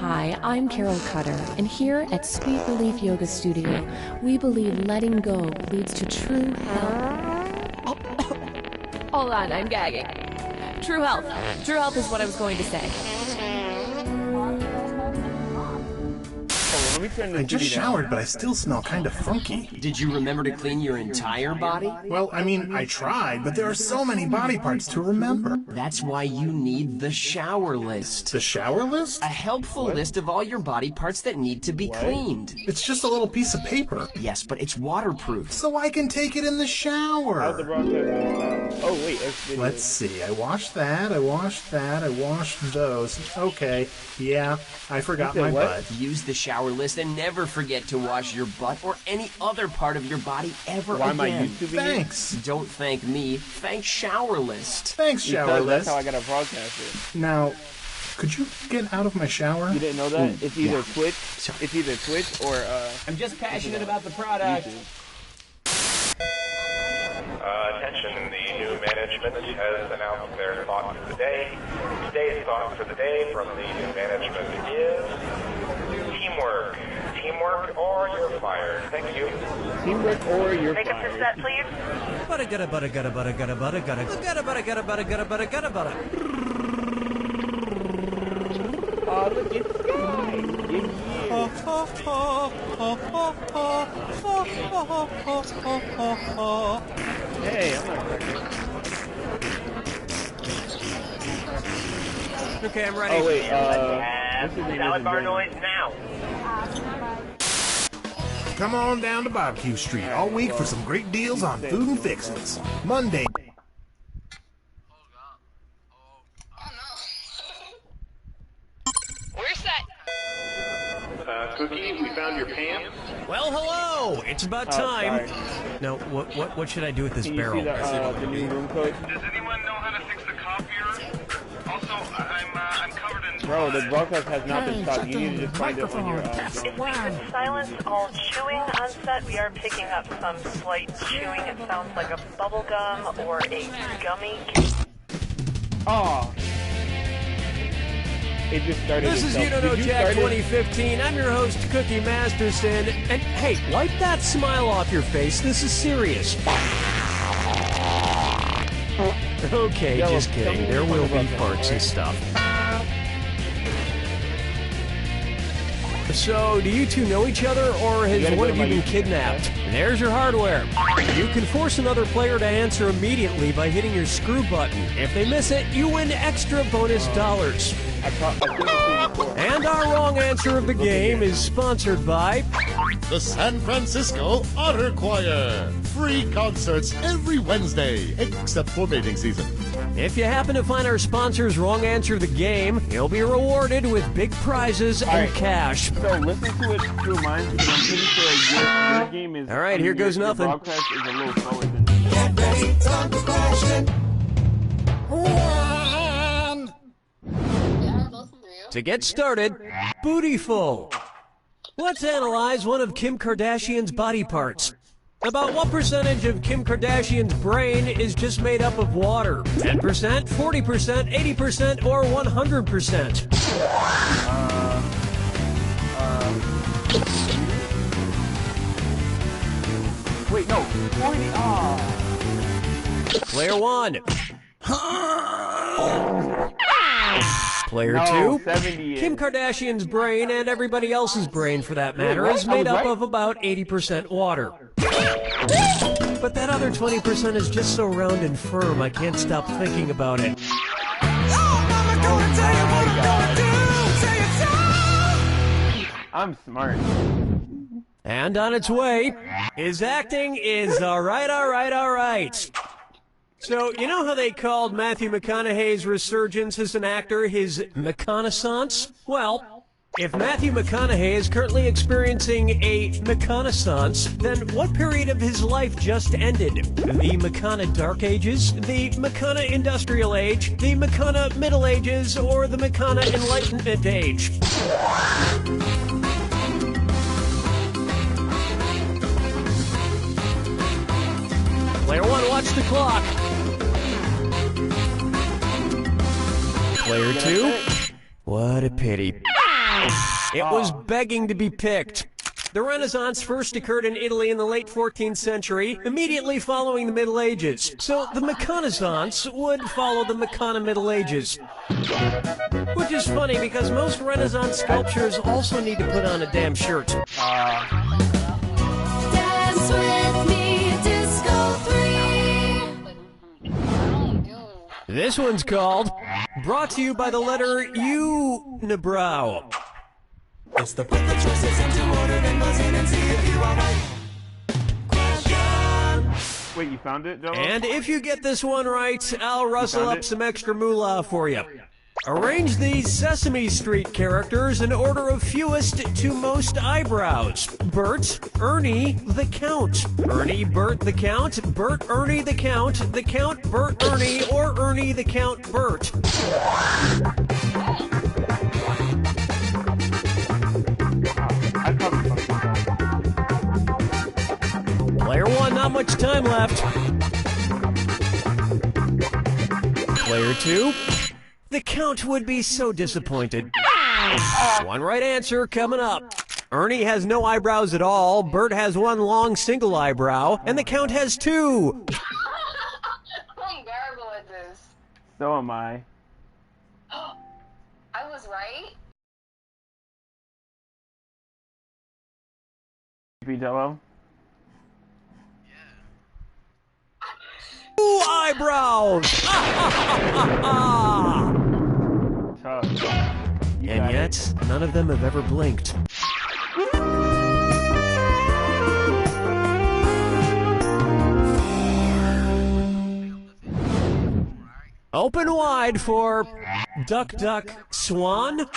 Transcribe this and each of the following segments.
Hi, I'm Carol Cutter, and here at Sweet Relief Yoga Studio, we believe letting go leads to true health. Hold on, I'm gagging. True health. True health is what I was going to say. I just showered, but I still smell kind of funky. Did you remember to clean your entire body? Well, I mean, I tried, but there are so many body parts to remember. That's why you need the shower list. The shower list? A helpful list of all your body parts that need to be cleaned. It's just a little piece of paper. Yes, but it's waterproof. So I can take it in the shower. Oh, wait. Let's see. I washed that, I washed those. Okay. Yeah, I forgot my butt. Use the shower list and never forget to wash your butt or any other part of your body ever Why again. am I YouTubing Thanks. Don't thank me. Thank Shower List. Thanks, shower Because list. that's how I got to broadcast it. Now, could you get out of my shower? You didn't know that? It's either Twitch. Sorry. It's either Twitch or I'm just passionate about the product. Attention, the new management has announced their thought for the day. Today's thought for the day from the new management is teamwork. Teamwork or you're fired. Thank you. Teamwork or you're Make up your set, please. Look at Hey, I'm not ready. Okay, I'm ready. Oh, wait, Salad bar noise now. Come on down to Barbecue Street all week for some great deals on food and fixings. Monday. We're set. Cookie, we found your pants. Well, hello. It's about time. Sorry. Now, what should I do with this Can you barrel? see the new room code? Does anyone know how to fix the copier? Also, I'm covered in... Bro, the broadcast has not been stopped. You need to just find it on your If we could silence all chewing on set, we are picking up some slight chewing. It sounds like a bubble gum or a gummy. Oh. It just started. This is You Don't Know Jack 2015. I'm your host, Cookie Masterson. And hey, wipe that smile off your face. This is serious. Okay, just kidding. There will be farts and stuff. So, do you two know each other, or has one of you been kidnapped? There's your hardware. You can force another player to answer immediately by hitting your screw button. If they miss it, you win extra bonus dollars. And our wrong answer of the game is sponsored by The San Francisco Otter Choir. Free concerts every Wednesday, except for mating season. If you happen to find our sponsor's wrong answer of the game, you'll be rewarded with big prizes and cash. So listen to it through mine because I'm pretty sure your game is. All right, here goes your nothing. broadcast is a little slower than. Get ready, time for question. One. To get started, Bootyful. Let's analyze one of Kim Kardashian's body parts. About what percentage of Kim Kardashian's brain is just made up of water? 10%, 40%, 80%, or 100%? Wait, no. 40. Player 1. Player No, 2. 70. Kim Kardashian's brain, and everybody else's brain for that matter, is made up of about 80% water. But that other 20% is just so round and firm, I can't stop thinking about it. I'm smart. And on its way, his acting is alright. So, you know how they called Matthew McConaughey's resurgence as an actor his McConaissance? Well, if Matthew McConaughey is currently experiencing a McConaissance, then what period of his life just ended? The McCona Dark Ages, the McCona Industrial Age, the McCona Middle Ages, or the McCona Enlightenment Age? Player 1, watch the clock. Player 2, what a pity. It was begging to be picked. The Renaissance first occurred in Italy in the late 14th century, immediately following the Middle Ages. So the Mechanisance would follow the Mechana Middle Ages. Which is funny because most Renaissance sculptures also need to put on a damn shirt. Dance with me, Disco 3. This one's called Brought to You by the letter Unibrow. It's the put the choices into order, then buzz in and see if you are right. Question. Wait, you found it, Joe? And if you get this one right, I'll rustle up some extra moolah for you. Arrange these Sesame Street characters in order of fewest to most eyebrows. Bert, Ernie, the Count. Ernie, Bert, the Count. Bert, Ernie, the Count. The Count, Bert, Ernie, or Ernie, the Count, Bert. Player one, not much time left. Player two, the Count would be so disappointed. One right answer coming up. Ernie has no eyebrows at all, Bert has one long single eyebrow, and the Count has two. I'm terrible at this. So am I. I was right? Jello? Two eyebrows! Tough. And yet, none of them have ever blinked. Open wide for Duck Duck Swan.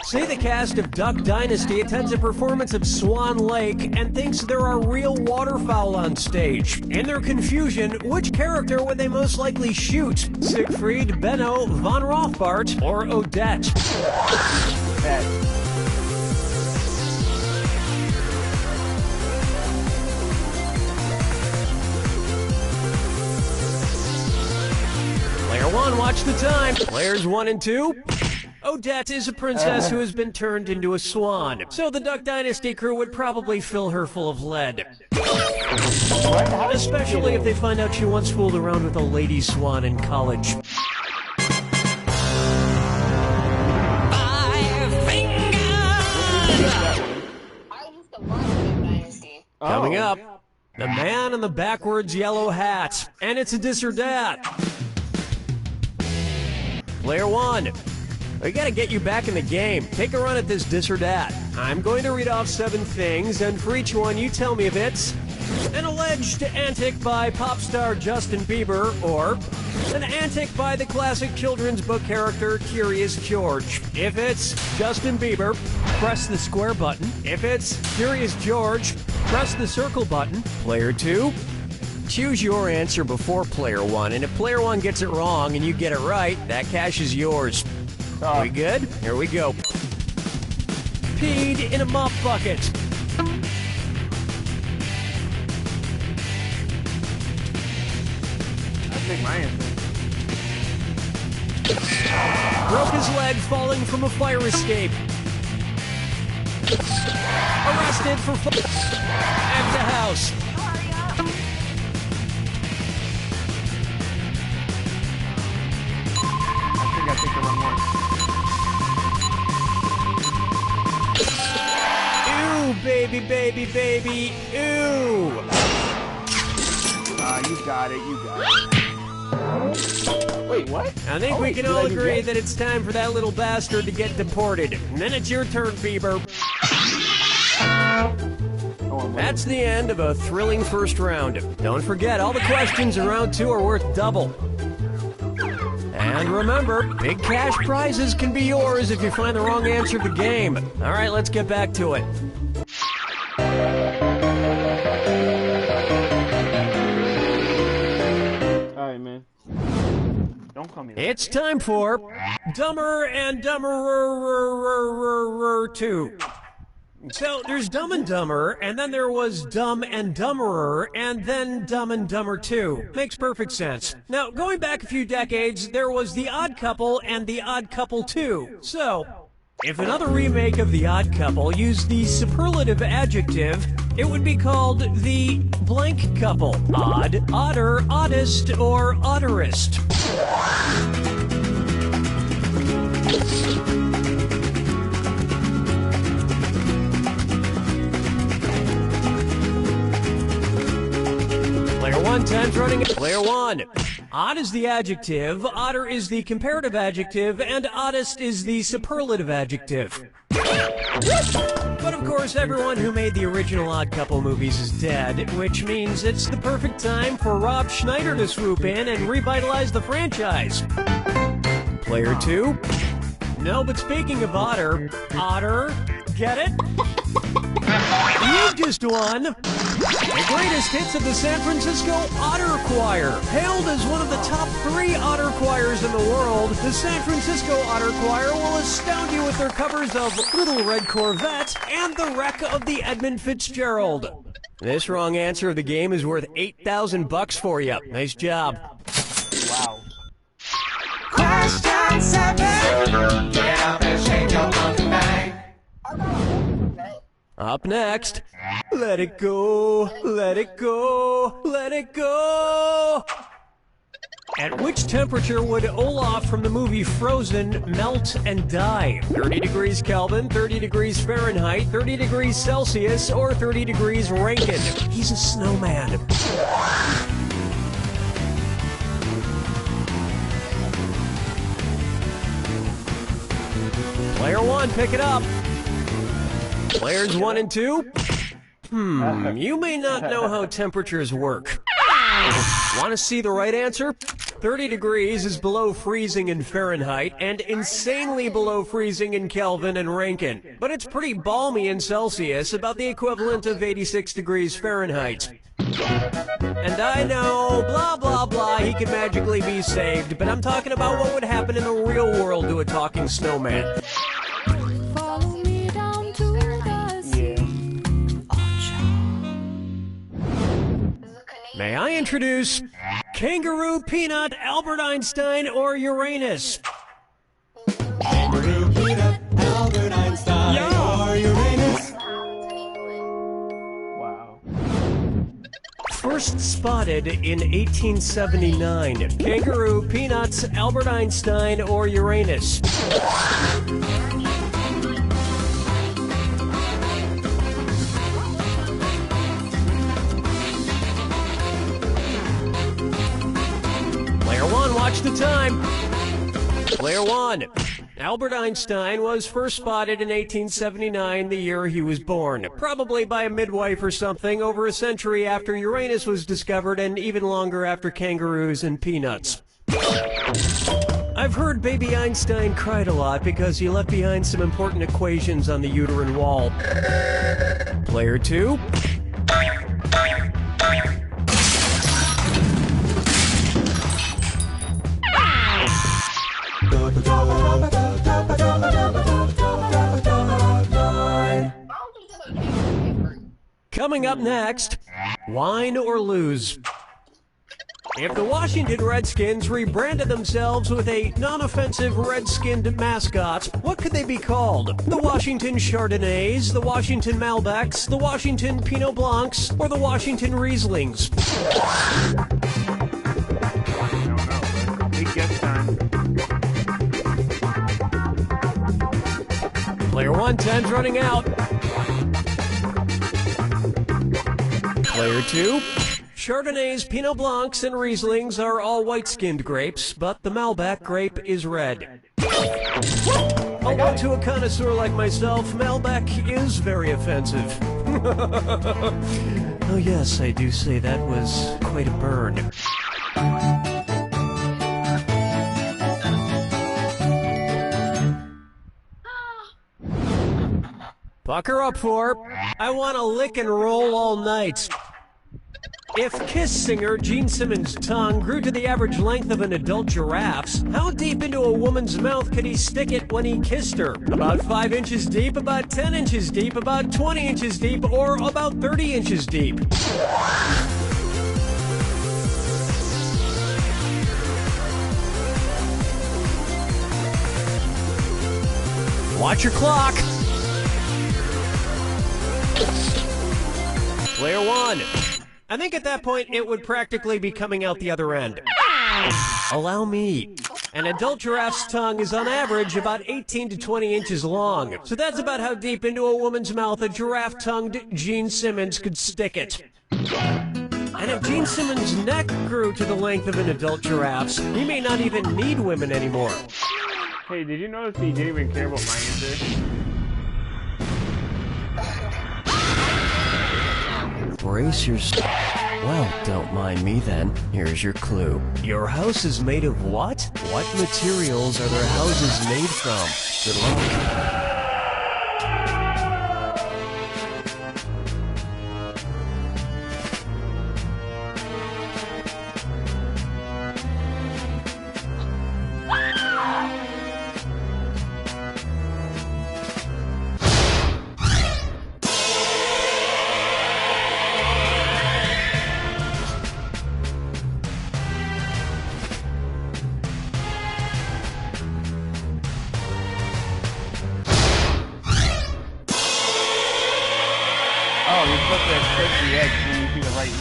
Say the cast of Duck Dynasty attends a performance of Swan Lake and thinks there are real waterfowl on stage. In their confusion, which character would they most likely shoot? Siegfried, Benno, Von Rothbart, or Odette? Player one, watch the time. Players one and two. Odette is a princess who has been turned into a swan, so the Duck Dynasty crew would probably fill her full of lead. Especially if they find out she once fooled around with a lady swan in college. Coming up, the man in the backwards yellow hat, and it's a dis or dat. Player one. We gotta get you back in the game. Take a run at this dis or dat. I'm going to read off 7 things, and for each one you tell me if it's an alleged antic by pop star Justin Bieber, or an antic by the classic children's book character Curious George. If it's Justin Bieber, press the square button. If it's Curious George, press the circle button. Player 2, choose your answer before player 1, and if player 1 gets it wrong and you get it right, that cash is yours. Are we good? Here we go. Peed in a mop bucket. I think my answer. Broke his leg falling from a fire escape. Arrested for at the house. I think the wrong one. Ooh, baby, baby, baby, ooh. You got it, you got it. Wait, what? I think we can all agree that it's time for that little bastard to get deported. And then it's your turn, Bieber. That's the end of a thrilling first round. Don't forget, all the questions in round 2 are worth double. And remember, big cash prizes can be yours if you find the wrong answer to the game. All right, let's get back to it. All right, man. Don't call me that. It's time for Dumber and Dumberer 2. So there's Dumb and Dumber, and then there was Dumb and Dumberer, and then Dumb and Dumber 2. Makes perfect sense. Now, going back a few decades, there was The Odd Couple and The Odd Couple 2. So, If another remake of The Odd Couple used the superlative adjective, it would be called the blank couple. Odd, odder, oddest, or odderest. Player 1, time's running. Player 1. Odd is the adjective, odder is the comparative adjective, and oddest is the superlative adjective. But of course, everyone who made the original Odd Couple movies is dead, which means it's the perfect time for Rob Schneider to swoop in and revitalize the franchise. Player 2. No, but speaking of otter, get it? You just won the greatest hits of the San Francisco Otter Choir. Hailed as one of the top 3 otter choirs in the world, the San Francisco Otter Choir will astound you with their covers of Little Red Corvette and The Wreck of the Edmund Fitzgerald. This wrong answer of the game is worth $8,000 for you. Nice job. Wow. Question 7. Get up and shake your monkey bang. Up next, let it go, let it go, let it go. At which temperature would Olaf from the movie Frozen melt and die? 30 degrees Kelvin, 30 degrees Fahrenheit, 30 degrees Celsius, or 30 degrees Rankine? He's a snowman. Player 1, pick it up. Players 1 and 2? You may not know how temperatures work. Want to see the right answer? 30 degrees is below freezing in Fahrenheit and insanely below freezing in Kelvin and Rankine. But it's pretty balmy in Celsius, about the equivalent of 86 degrees Fahrenheit. And I know, blah, blah, blah, he could magically be saved, but I'm talking about what would happen in the real world to a talking snowman. May I introduce Kangaroo, Peanut, Albert Einstein, or Uranus? Kangaroo, Peanut, Albert Einstein, or Uranus. Wow. First spotted in 1879. Kangaroo, Peanuts, Albert Einstein, or Uranus? Player 1, watch the time. Player 1. Albert Einstein was first spotted in 1879, the year he was born. Probably by a midwife or something, over a century after Uranus was discovered and even longer after kangaroos and peanuts. I've heard baby Einstein cried a lot because he left behind some important equations on the uterine wall. Player 2. Coming up next, wine or lose. If the Washington Redskins rebranded themselves with a non-offensive red-skinned mascot, what could they be called? The Washington Chardonnays, the Washington Malbecs, the Washington Pinot Blancs, or the Washington Rieslings? Big guess time. Player 1, time's running out. Player 2. Chardonnays, Pinot Blancs, and Rieslings are all white-skinned grapes, but the Malbec grape is red. Although to a connoisseur like myself, Malbec is very offensive. Oh yes, I do say that was quite a burn. Pucker up for, I want to lick and roll all night. If Kiss singer Gene Simmons' tongue grew to the average length of an adult giraffe's, how deep into a woman's mouth could he stick it when he kissed her? About 5 inches deep, about 10 inches deep, about 20 inches deep, or about 30 inches deep? Watch your clock. Player one. I think at that point it would practically be coming out the other end. Allow me. An adult giraffe's tongue is on average about 18 to 20 inches long. So that's about how deep into a woman's mouth a giraffe-tongued Gene Simmons could stick it. And if Gene Simmons' neck grew to the length of an adult giraffe's, he may not even need women anymore. Hey, did you notice he didn't even care about my answer? Brace yourself. Well, don't mind me then. Here's your clue. Your house is made of what? What materials are their houses made from? Good luck. Oh, you're supposed to click the X when you see the right name.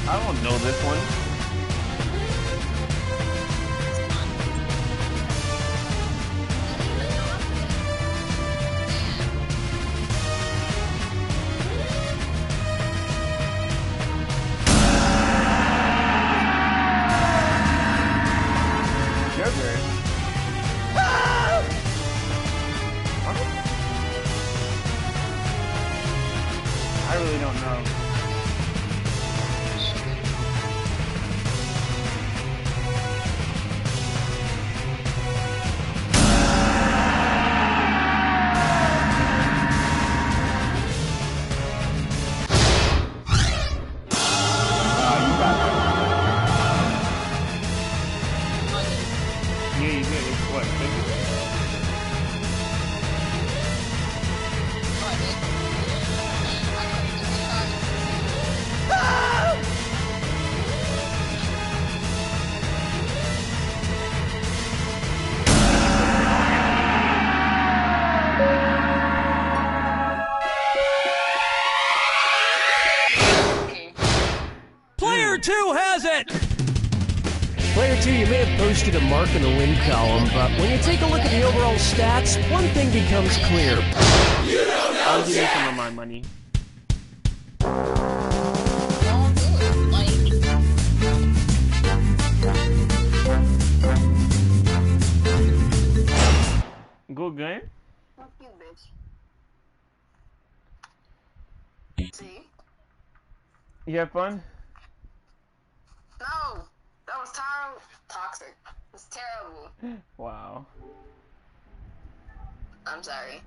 I don't know this one. I really don't know. Yeah, you did. It's what? 50? Player two has it! Player two, you may have posted a mark in the win column, but when you take a look at the overall stats, one thing becomes clear. I'll give you some of my money. Good game? Fuck you, bitch. See? You have fun? No! That was toxic. It's terrible. Wow. I'm sorry.